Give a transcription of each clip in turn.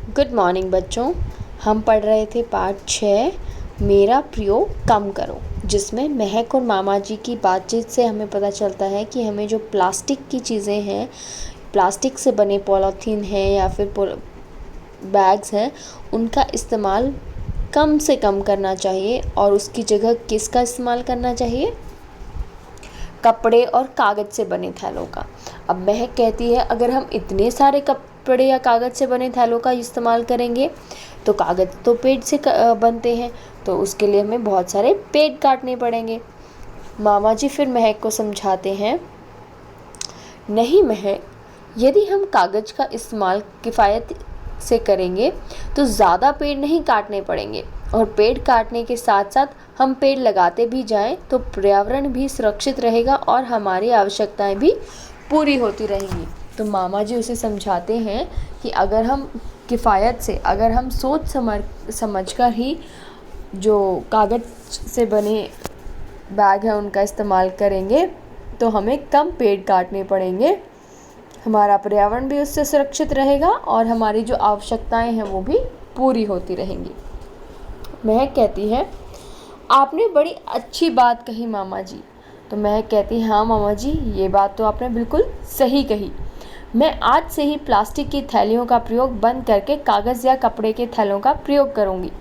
Good morning बच्चों। हम पढ़ रहे थे पाठ 6 मेरा प्रयोग कम करो, जिसमें महक और मामा जी की बातचीत से हमें पता चलता है कि हमें जो प्लास्टिक की चीज़ें हैं, प्लास्टिक से बने पॉलीथीन हैं या फिर बैग्स हैं, उनका इस्तेमाल कम से कम करना चाहिए और उसकी जगह किसका इस्तेमाल करना चाहिए? कपड़े और कागज़ से बने थैलों का। अब महक कहती है अगर हम इतने सारे कपड़े या कागज़ से बने थैलों का इस्तेमाल करेंगे तो कागज़ तो पेड़ से बनते हैं, तो उसके लिए हमें बहुत सारे पेड़ काटने पड़ेंगे। मामा जी फिर महक को समझाते हैं, नहीं महक, यदि हम कागज़ का इस्तेमाल किफ़ायत से करेंगे तो ज़्यादा पेड़ नहीं काटने पड़ेंगे और पेड़ काटने के साथ साथ हम पेड़ लगाते भी जाएं तो पर्यावरण भी सुरक्षित रहेगा और हमारी आवश्यकताएं भी पूरी होती रहेंगी। तो मामा जी उसे समझाते हैं कि अगर हम किफ़ायत से, अगर हम सोच समझकर ही जो कागज़ से बने बैग हैं उनका इस्तेमाल करेंगे तो हमें कम पेड़ काटने पड़ेंगे, हमारा पर्यावरण भी उससे सुरक्षित रहेगा और हमारी जो आवश्यकताएं हैं वो भी पूरी होती रहेंगी। महक कहती है आपने बड़ी अच्छी बात कही मामा जी। तो महक कहती है हाँ मामा जी, ये बात तो आपने बिल्कुल सही कही। मैं आज से ही प्लास्टिक की थैलियों का प्रयोग बंद करके कागज़ या कपड़े के थैलों का प्रयोग करूँगी।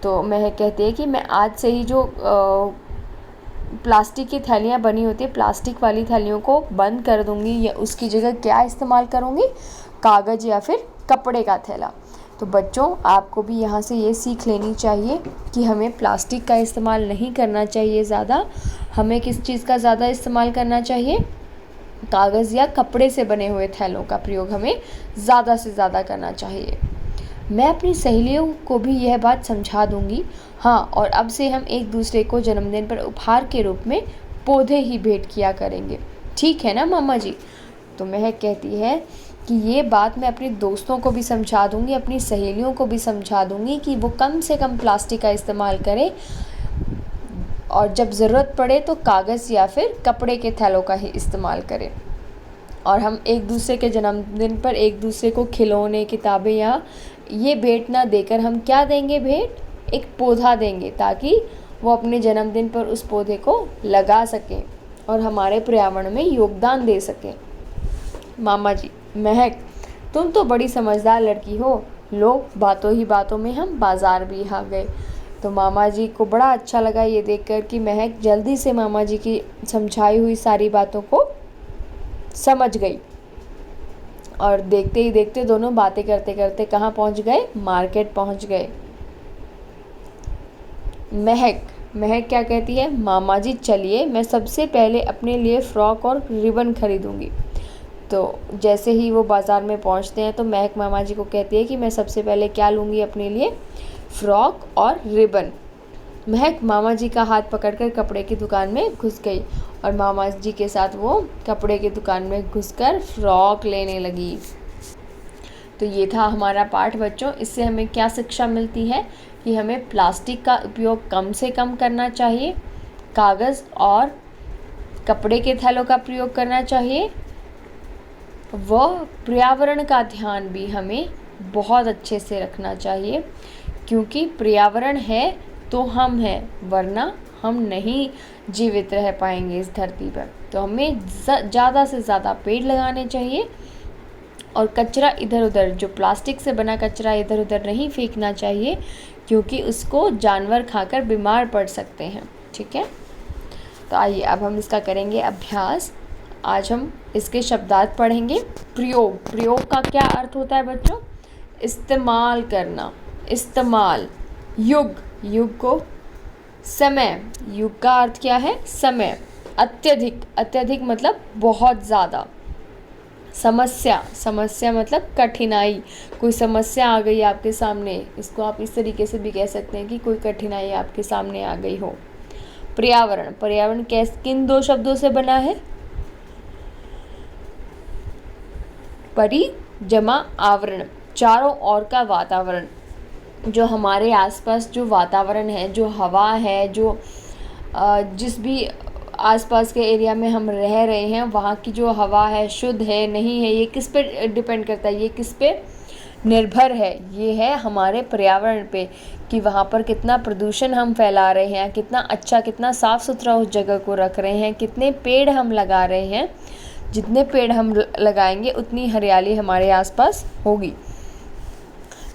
तो महक कहती है कि मैं आज से ही जो प्लास्टिक की थैलियाँ बनी होती है, प्लास्टिक वाली थैलियों को बंद कर दूँगी या उसकी जगह क्या इस्तेमाल करूँगी? कागज़ या फिर कपड़े का थैला। तो बच्चों, आपको भी यहाँ से ये सीख लेनी चाहिए कि हमें प्लास्टिक का इस्तेमाल नहीं करना चाहिए ज़्यादा। हमें किस चीज़ का ज़्यादा इस्तेमाल करना चाहिए? कागज़ या कपड़े से बने हुए थैलों का प्रयोग हमें ज़्यादा से ज़्यादा करना चाहिए। मैं अपनी सहेलियों को भी यह बात समझा दूंगी। हाँ, और अब से हम एक दूसरे को जन्मदिन पर उपहार के रूप में पौधे ही भेंट किया करेंगे, ठीक है ना मामा जी? तो महक कहती है कि ये बात मैं अपने दोस्तों को भी समझा दूंगी, अपनी सहेलियों को भी समझा दूंगी कि वो कम से कम प्लास्टिक का इस्तेमाल करें और जब ज़रूरत पड़े तो कागज़ या फिर कपड़े के थैलों का ही इस्तेमाल करें। और हम एक दूसरे के जन्मदिन पर एक दूसरे को खिलौने, किताबें या ये भेंट ना देकर हम क्या देंगे? भेंट एक पौधा देंगे ताकि वो अपने जन्मदिन पर उस पौधे को लगा सकें और हमारे पर्यावरण में योगदान दे सकें। मामा जी, महक, तुम तो बड़ी समझदार लड़की हो। लो, बातों ही बातों में हम बाज़ार भी आ गए। तो मामा जी को बड़ा अच्छा लगा ये देखकर कि महक जल्दी से मामा जी की समझाई हुई सारी बातों को समझ गई। और देखते ही देखते दोनों बातें करते करते कहाँ पहुँच गए? मार्केट पहुँच गए। महक क्या कहती है? मामा जी चलिए, मैं सबसे पहले अपने लिए फ़्रॉक और रिबन खरीदूंगी। तो जैसे ही वो बाज़ार में पहुँचते हैं तो महक मामा जी को कहती है कि मैं सबसे पहले क्या लूँगी अपने लिए? फ़्रॉक और रिबन। महक मामा जी का हाथ पकड़कर कपड़े की दुकान में घुस गई और मामा जी के साथ वो कपड़े की दुकान में घुसकर फ़्रॉक लेने लगी। तो ये था हमारा पाठ बच्चों। इससे हमें क्या शिक्षा मिलती है कि हमें प्लास्टिक का उपयोग कम से कम करना चाहिए, कागज़ और कपड़े के थैलों का प्रयोग करना चाहिए, व पर्यावरण का ध्यान भी हमें बहुत अच्छे से रखना चाहिए, क्योंकि पर्यावरण है तो हम हैं, वरना हम नहीं जीवित रह पाएंगे इस धरती पर। तो हमें ज़्यादा से ज़्यादा पेड़ लगाने चाहिए और कचरा इधर उधर, जो प्लास्टिक से बना कचरा इधर उधर नहीं फेंकना चाहिए, क्योंकि उसको जानवर खाकर बीमार पड़ सकते हैं। ठीक है, तो आइए अब हम इसका करेंगे अभ्यास। आज हम इसके शब्दार्थ पढ़ेंगे। प्रयोग का क्या अर्थ होता है बच्चों? इस्तेमाल करना, इस्तेमाल। युग को समय, युग का अर्थ क्या है? समय। अत्यधिक मतलब बहुत ज़्यादा। समस्या मतलब कठिनाई, कोई समस्या आ गई आपके सामने, इसको आप इस तरीके से भी कह सकते हैं कि कोई कठिनाई आपके सामने आ गई हो। पर्यावरण किन दो शब्दों से बना है? परि जमा आवरण, चारों ओर का वातावरण। जो हमारे आसपास जो वातावरण है, जो हवा है, जो जिस भी आसपास के एरिया में हम रह रहे हैं वहाँ की जो हवा है शुद्ध है नहीं है, ये किस पे डिपेंड करता है? ये किस पे निर्भर है, ये है हमारे पर्यावरण पे कि वहाँ पर कितना प्रदूषण हम फैला रहे हैं, कितना अच्छा कितना साफ़ सुथरा उस जगह को रख रहे हैं, कितने पेड़ हम लगा रहे हैं। जितने पेड़ हम लगाएंगे उतनी हरियाली हमारे आसपास होगी।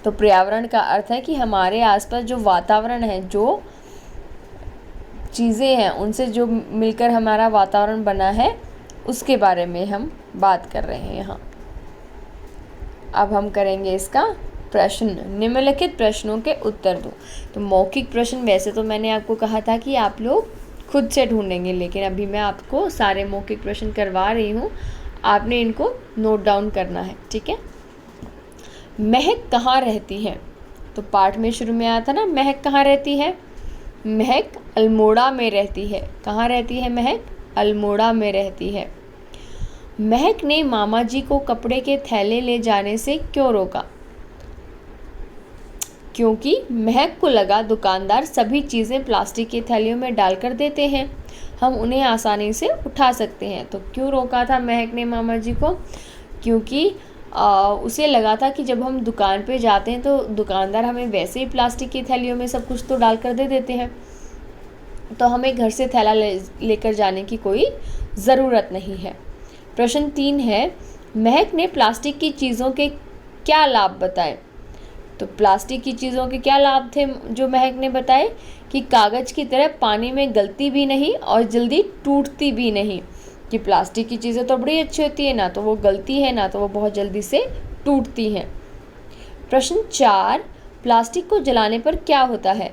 तो पर्यावरण का अर्थ है कि हमारे आसपास जो वातावरण है, जो चीज़ें हैं, उनसे जो मिलकर हमारा वातावरण बना है, उसके बारे में हम बात कर रहे हैं यहाँ। अब हम करेंगे इसका प्रश्न। निम्नलिखित प्रश्नों के उत्तर दो। तो मौखिक प्रश्न वैसे तो मैंने आपको कहा था कि आप लोग खुद से ढूंढेंगे, लेकिन अभी मैं आपको सारे मौखिक प्रश्न करवा रही हूँ, आपने इनको नोट डाउन करना है, ठीक है। महक कहाँ रहती है? तो पाठ में शुरू में आया था ना, महक कहाँ रहती है? महक अल्मोड़ा में रहती है। कहाँ रहती है महक? अल्मोड़ा में रहती है। महक ने मामा जी को कपड़े के थैले ले जाने से क्यों रोका? क्योंकि महक को लगा दुकानदार सभी चीज़ें प्लास्टिक के थैलियों में डालकर देते हैं, हम उन्हें आसानी से उठा सकते हैं। तो क्यों रोका था महक ने मामा जी को? क्योंकि उसे लगा था कि जब हम दुकान पे जाते हैं तो दुकानदार हमें वैसे ही प्लास्टिक की थैलियों में सब कुछ तो डाल कर दे देते हैं, तो हमें घर से थैला लेकर जाने की कोई ज़रूरत नहीं है। प्रश्न 3 है, महक ने प्लास्टिक की चीज़ों के क्या लाभ बताए? तो प्लास्टिक की चीज़ों के क्या लाभ थे जो महक ने बताए? कि कागज़ की तरह पानी में गलती भी नहीं और जल्दी टूटती भी नहीं। कि प्लास्टिक की चीज़ें तो बड़ी अच्छी होती है, ना तो वो गलती है, ना तो वो बहुत जल्दी से टूटती हैं। प्रश्न 4, प्लास्टिक को जलाने पर क्या होता है?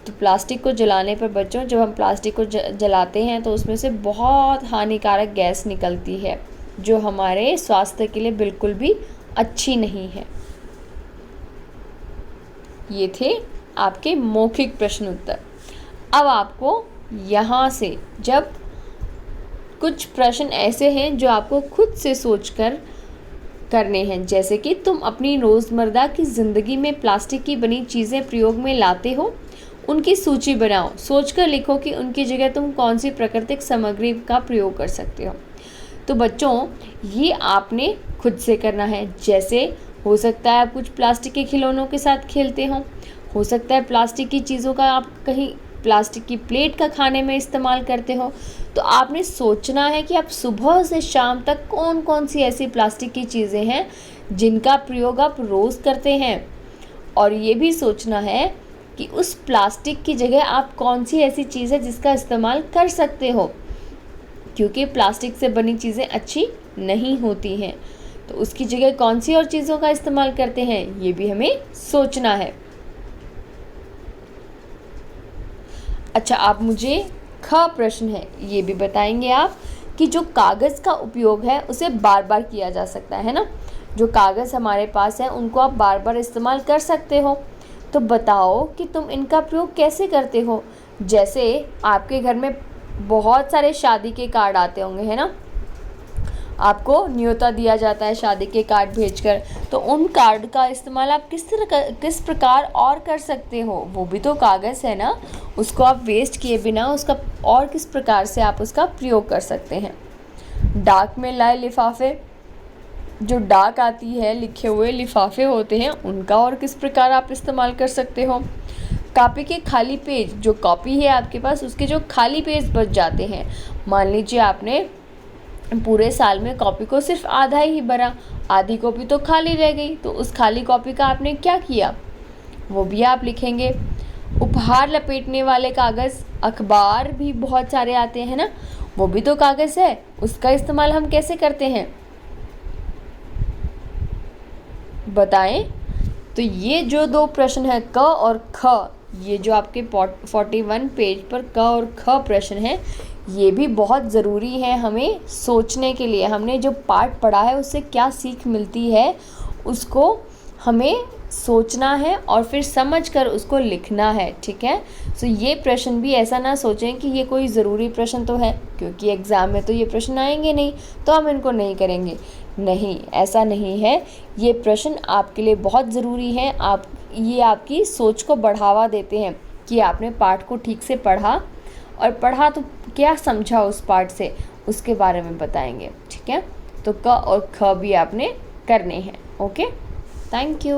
तो प्लास्टिक को जलाने पर बच्चों, जब हम प्लास्टिक को जलाते हैं तो उसमें से बहुत हानिकारक गैस निकलती है, जो हमारे स्वास्थ्य के लिए बिल्कुल भी अच्छी नहीं है। ये थे आपके मौखिक प्रश्न उत्तर। अब आपको यहाँ से जब कुछ प्रश्न ऐसे हैं जो आपको खुद से सोचकर करने हैं, जैसे कि तुम अपनी रोज़मर्रा की ज़िंदगी में प्लास्टिक की बनी चीज़ें प्रयोग में लाते हो, उनकी सूची बनाओ। सोचकर लिखो कि उनकी जगह तुम कौन सी प्राकृतिक सामग्री का प्रयोग कर सकते हो। तो बच्चों, ये आपने खुद से करना है। जैसे हो सकता है आप कुछ प्लास्टिक के खिलौनों के साथ खेलते हो सकता है प्लास्टिक की चीज़ों का आप कहीं प्लास्टिक की प्लेट का खाने में इस्तेमाल करते हो। तो आपने सोचना है कि आप सुबह से शाम तक कौन कौन सी ऐसी प्लास्टिक की चीज़ें हैं जिनका प्रयोग आप रोज़ करते हैं, और ये भी सोचना है कि उस प्लास्टिक की जगह आप कौन सी ऐसी चीज़ है जिसका इस्तेमाल कर सकते हो, क्योंकि प्लास्टिक से बनी चीज़ें अच्छी नहीं होती हैं। तो उसकी जगह कौन सी और चीज़ों का इस्तेमाल करते हैं, ये भी हमें सोचना है। अच्छा, आप मुझे ख प्रश्न है ये भी बताएंगे आप कि जो कागज़ का उपयोग है उसे बार बार किया जा सकता है ना। जो कागज़ हमारे पास है उनको आप बार बार इस्तेमाल कर सकते हो, तो बताओ कि तुम इनका प्रयोग कैसे करते हो। जैसे आपके घर में बहुत सारे शादी के कार्ड आते होंगे, है ना, आपको न्योता दिया जाता है शादी के कार्ड भेजकर, तो उन कार्ड का इस्तेमाल आप किस प्रकार और कर सकते हो। वो भी तो कागज़ है ना, उसको आप वेस्ट किए बिना उसका और किस प्रकार से आप उसका प्रयोग कर सकते हैं। डाक में लाए लिफाफे, जो डाक आती है, लिखे हुए लिफाफे होते हैं, उनका और किस प्रकार आप इस्तेमाल कर सकते हो। कॉपी के खाली पेज, जो कॉपी है आपके पास उसके जो खाली पेज बच जाते हैं, मान लीजिए आपने पूरे साल में कॉपी को सिर्फ आधा ही भरा, आधी कॉपी तो खाली रह गई, तो उस खाली कॉपी का आपने क्या किया, वो भी आप लिखेंगे। उपहार लपेटने वाले कागज़, अखबार भी बहुत सारे आते हैं ना, वो भी तो कागज़ है, उसका इस्तेमाल हम कैसे करते हैं, बताएं। तो ये जो दो प्रश्न है क और ख, ये जो आपके 41 पेज पर क और ख प्रश्न है, ये भी बहुत ज़रूरी है हमें सोचने के लिए। हमने जो पाठ पढ़ा है उससे क्या सीख मिलती है उसको हमें सोचना है और फिर समझकर उसको लिखना है, ठीक है। सो ये प्रश्न भी ऐसा ना सोचें कि ये कोई ज़रूरी प्रश्न तो है, क्योंकि एग्ज़ाम में तो ये प्रश्न आएंगे नहीं तो हम इनको नहीं करेंगे। नहीं, ऐसा नहीं है। ये प्रश्न आपके लिए बहुत ज़रूरी है। ये आपकी सोच को बढ़ावा देते हैं कि आपने पाठ को ठीक से पढ़ा, और पढ़ा तो क्या समझा उस पाठ से, उसके बारे में बताएंगे, ठीक है। तो क और ख भी आपने करने हैं, ओके। Thank you.